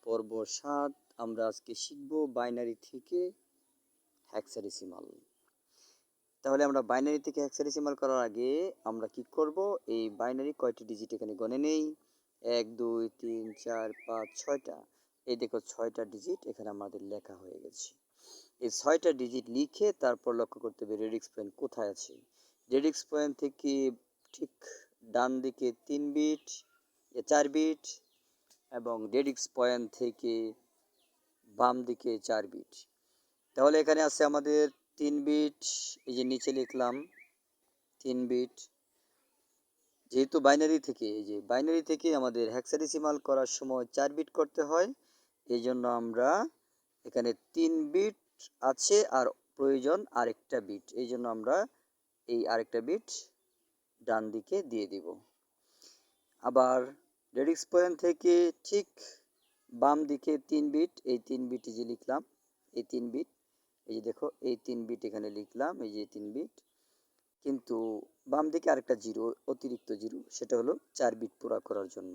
পর্ব ৭ আমরা আজকে শিখব বাইনারি থেকে হেক্সাডেসিমাল। তাহলে আমরা বাইনারি থেকে হেক্সাডেসিমাল করার আগে আমরা কি করব, এই বাইনারি কয়টি ডিজিট এখানে গণে নেই। 1 2 3 4 5 6টা। এই দেখো 6টা ডিজিট এখানে আমাদের লেখা হয়ে গেছে। এই 6টা ডিজিট লিখে তারপর লক্ষ্য করতে হবে রেডিক্স পয়েন্ট কোথায় আছে। রেডিক্স পয়েন্ট থেকে ঠিক ডান দিকে 3 বিট 4 বিট এবং রেডিক্স পয়েন্ট থেকে বাম দিকে 4 বিট। তাহলে এখানে আছে আমাদের 3 বিট, এই যে নিচে লিখলাম 3 বিট। যেহেতু বাইনারি থেকে আমাদের হেক্সাডেসিমাল করার সময় 4 বিট করতে হয়, এই জন্য আমরা এখানে 3 বিট আছে আর প্রয়োজন আরেকটা বিট, এই জন্য আমরা এই আরেকটা বিট ডান দিকে দিয়ে দিব। আবার রেডিক্স পয়েন্ট থেকে ঠিক বাম দিকে 3 বিট, এই 3 বিট যে লিখলাম, এই 3 বিট, এই যে দেখো এই 3 বিট এখানে লিখলাম, এই যে 3 বিট, কিন্তু বাম দিকে আরেকটা জিরো, অতিরিক্ত জিরো, সেটা হলো 4 বিট পুরা করার জন্য।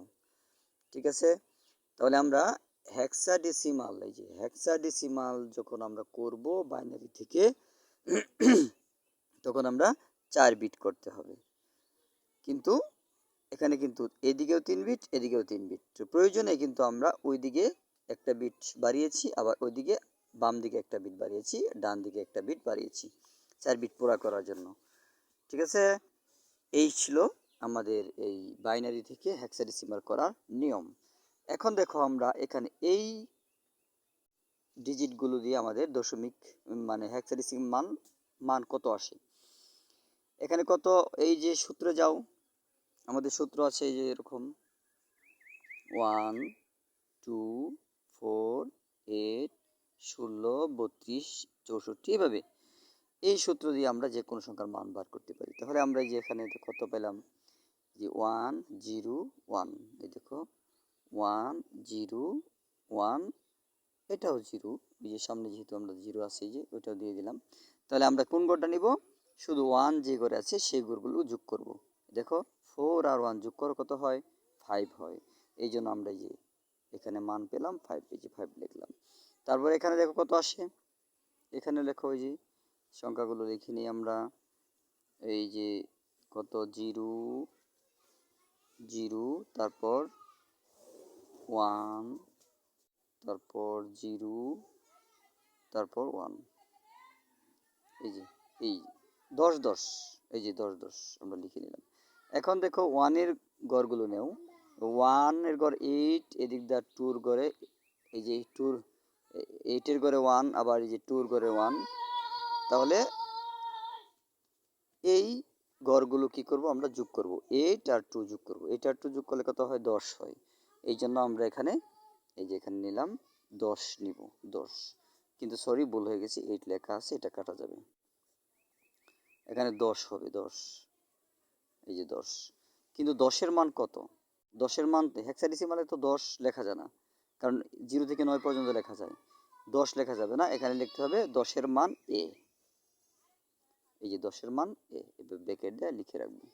ঠিক আছে, তাহলে আমরা হেক্সাডেসিমাল, এই যে হেক্সাডেসিমাল যখন আমরা করব বাইনারি থেকে তখন আমরা 4 বিট করতে হবে। কিন্তু এখানে কিন্তু এদিকেও 3 বিট এদিকেও 3 বিট, তো প্রয়োজনে কিন্তু আমরা ওইদিকে একটা বিট বাড়িয়েছি, আবার ওইদিকে বাম দিকে একটা বিট বাড়িয়েছি, ডান দিকে একটা বিট বাড়িয়েছি 4 বিট পুরা করার জন্য। ঠিক আছে, এই ছিল আমাদের এই বাইনারি থেকে হেক্সাডেসিমাল করার নিয়ম। এখন দেখো আমরা এখানে এই ডিজিটগুলো দিয়ে আমাদের দশমিক মানে হেক্সাডেসিমাল মান কত আসে। এখানে কত, এই যে সূত্রে যাও, আমাদের সূত্র আছে এই যে এরকম 1 2 4 8 16 32 64, এভাবে এই সূত্র দিয়ে আমরা যে কোনো সংখ্যার মান বার করতে পারি। তাহলে আমরা যে এখানে কত পেলাম, যে 1 0 1, এই দেখো 1 0 1, এটাও জিরো, এই যে সামনে যেহেতু আমরা জিরো আছে এই যে ওইটাও দিয়ে দিলাম। তাহলে আমরা কোন গড়টা নিব, শুধু 1 যে গড়ে আছে সেই গড়গুলো যোগ করব। দেখো 4 আর 1 যোগ করে কত হয়, 5 হয়। এই জন্য আমরা যে এখানে মান পেলাম 5, এই যে 5 লিখলাম। তারপর এখানে দেখো কত আসে, এখানে লেখো ওই যে সংখ্যাগুলো লিখে নিই আমরা, এই যে কত 0 0, তারপর 1, তারপর 0, তারপর 1, এই যে এই 10 10, এই যে 10 10 আমরা লিখে নিলাম। এখন দেখো 1 এর গড়গুলো নেও, 1 এর গড় 8, এদিক দা 2 এর গড়ে, এই যে 2 8 এর গড়ে 1, আবার এই যে 2 এর গড়ে 1, তাহলে এই গড়গুলো কি করব, আমরা যোগ করব, 8 আর 2 যোগ করব, 8 আর 2 যোগ করলে কত হয়, 10 হয়। এই জন্য আমরা এখানে এই যে এখানে নিলাম 10 নিব, 10, কিন্তু সরি ভুল হয়ে গেছে, 8 লেখা আছে, এটা কাটা যাবে, এখানে 10 হবে, 10, এই যে 10। কিন্তু 10-এর মান কত, 10-এর মান হেক্সাডেসিমালে তো 10 লেখা যায় না, কারণ 0 থেকে 9 পর্যন্ত লেখা যায়, 10 লেখা যাবে না, এখানে লিখতে হবে 10-এর মান এ, এই যে 10-এর মান এ, ব্র্যাকেট দিয়ে লিখে রাখবো।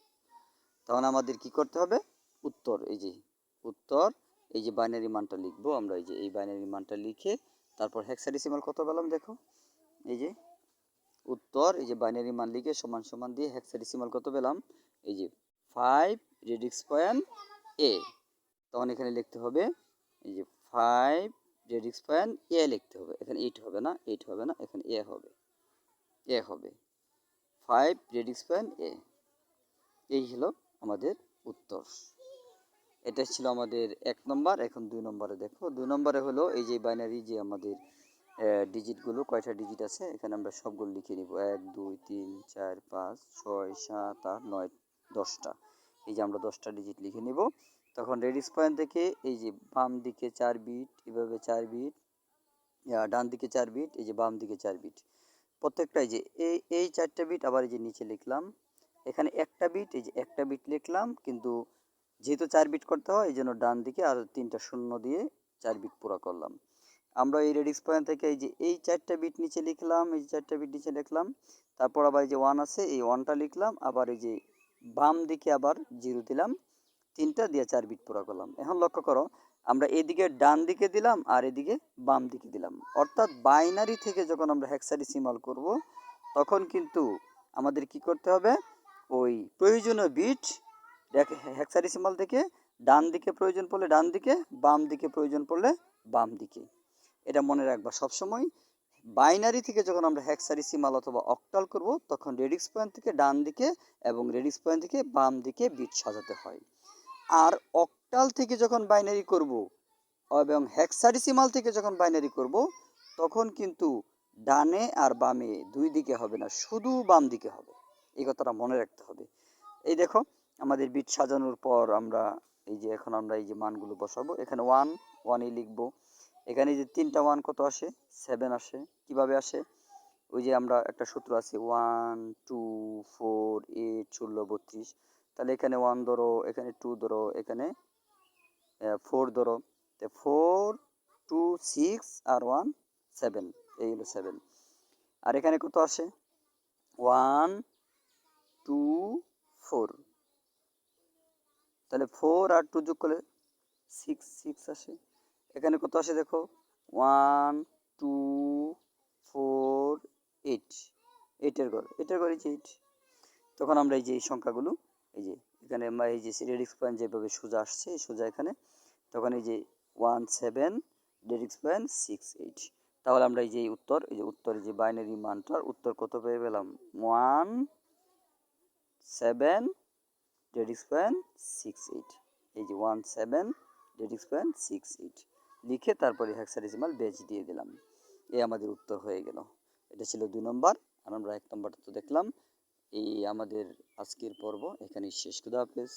তখন আমাদের কি করতে হবে, উত্তর, এই যে উত্তর, এই যে বাইনারি মানটা লিখবো আমরা, এই যে এই বাইনারি মানটা লিখে তারপর হেক্সাডেসিমাল কত পেলাম দেখো, এই যে উত্তর, এই যে বাইনারি মান লিখে সমান সমান দিয়ে হেক্সাডেসিমাল কত পেলাম, এই যে 5 রেডিক্স পয়েন্ট এ। তখন এখানে লিখতে হবে এই যে 5 রেডিক্স পয়েন্ট এ লিখতে হবে, এখানে 8 হবে না, 8 হবে না, এখানে এ হবে, এ হবে 5 রেডিক্স পয়েন্ট এ। এই হলো আমাদের উত্তর। এটা ছিল আমাদের 1 নম্বর। এখন 2 নম্বরে দেখো, 2 নম্বরে হলো এই যে বাইনারি যে আমাদের ডিজিটগুলো কয়টা ডিজিট আছে, এখানে আমরা সবগুলো লিখে নিব, 1 2 3 4 5 6 7 8 9 10টা, এই যে আমরা 10টা ডিজিট লিখে নিব। তখন রেডিক্স পয়েন্ট থেকে এই যে বাম দিকে 4 বিট, এভাবে 4 বিট, ডান দিকে 4 বিট, এই যে বাম দিকে 4 বিট, প্রত্যেকটাই যে এই 4টা বিট, আবার এই যে নিচে লিখলাম এখানে একটা বিট, এই যে একটা বিট লিখলাম, কিন্তু যেহেতু 4 বিট করতে হয় এই জন্য ডান দিকে আর 3টা শূন্য দিয়ে 4 বিট পুরো করলাম। আমরা এই রেডিক্স পয়েন্ট থেকে এই যে এই 4টা বিট নিচে লিখলাম, এই যে 4টা বিট নিচে লিখলাম, তারপর আবার এই যে 1 আছে, এই 1টা লিখলাম, আবার এই যে বাম দিকে আবার 0 দিলাম, 3টা দিয়ে 4 বিট পুরো করলাম। এখন লক্ষ্য করো আমরা এদিকে ডান দিকে দিলাম আর এদিকে বাম দিকে দিলাম। অর্থাৎ বাইনারি থেকে যখন আমরা হেক্সাডেসিমাল করব তখন কিন্তু আমাদের কি করতে হবে, ওই প্রয়োজনীয় বিট হেক্সাডেসিমাল থেকে ডান দিকে প্রয়োজন পড়লে ডান দিকে, বাম দিকে প্রয়োজন পড়লে বাম দিকে। এটা মনে রাখবা সবসময়। বাইনারি থেকে যখন আমরা হেক্সাডেসিমাল অথবা অক্টাল করব তখন রেডিক্স পয়েন্ট থেকে ডান দিকে এবং রেডিক্স পয়েন্ট থেকে বাম দিকে বিট সাজাতে হয়। আর অক্টাল থেকে যখন বাইনারি করব এবং হেক্সাডেসিমাল থেকে যখন বাইনারি করব তখন কিন্তু ডানে আর বামে দুই দিকে হবে না, শুধু বাম দিকে হবে। এই কথাটা মনে রাখতে হবে। এই দেখো আমাদের বিট সাজানোর পর আমরা এই যে এখন আমরা এই যে মানগুলো বসাবো। এখানে ওয়ানই লিখবো। এখানে যে তিনটা ওয়ান কত আসে, 7 আসে। কিভাবে আসে, ওই যে আমরা একটা সূত্র আছে 1 2 4 8 16 32। তাহলে এখানে 1 ধরো, এখানে 2 ধরো, এখানে 4 ধরো। 4 2 6 আর 1 7, এই হলো 7। আর এখানে কত আসে 1 2 4, তাহলে 4 আর 2 যোগ করলে 6 আসে। এখানে কত আসে দেখো 1 2 4 8, 8 এর ঘর এই যে 8। তখন আমরা এই যে এই সংখ্যাগুলো এই যে এখানে আমরা এই যে রেডিক্স পয়েন্ট যেভাবে সোজা আসছে সোজা এখানে, তখন এই যে 1 7 রেডিক্স পয়েন্ট 6 8। তাহলে আমরা এই যে উত্তর যে বাইনারি মানটার উত্তর কত পেয়ে পেলাম 1 7 রেডিক্স পয়েন্ট 6 8। এই যে 1 7 রেডিক্স পয়েন্ট 6 8 লিখে তারপরে হেক্সাডেসিমাল বেজ দিয়ে দিলাম। এই আমাদের উত্তর হয়ে গেল। এটা ছিল 2 নম্বর। আর আমরা 1 নম্বরটা তো দেখলাম। এই আমাদের আজকের পর্ব এখানেই শেষ। খুদা হাফেজ।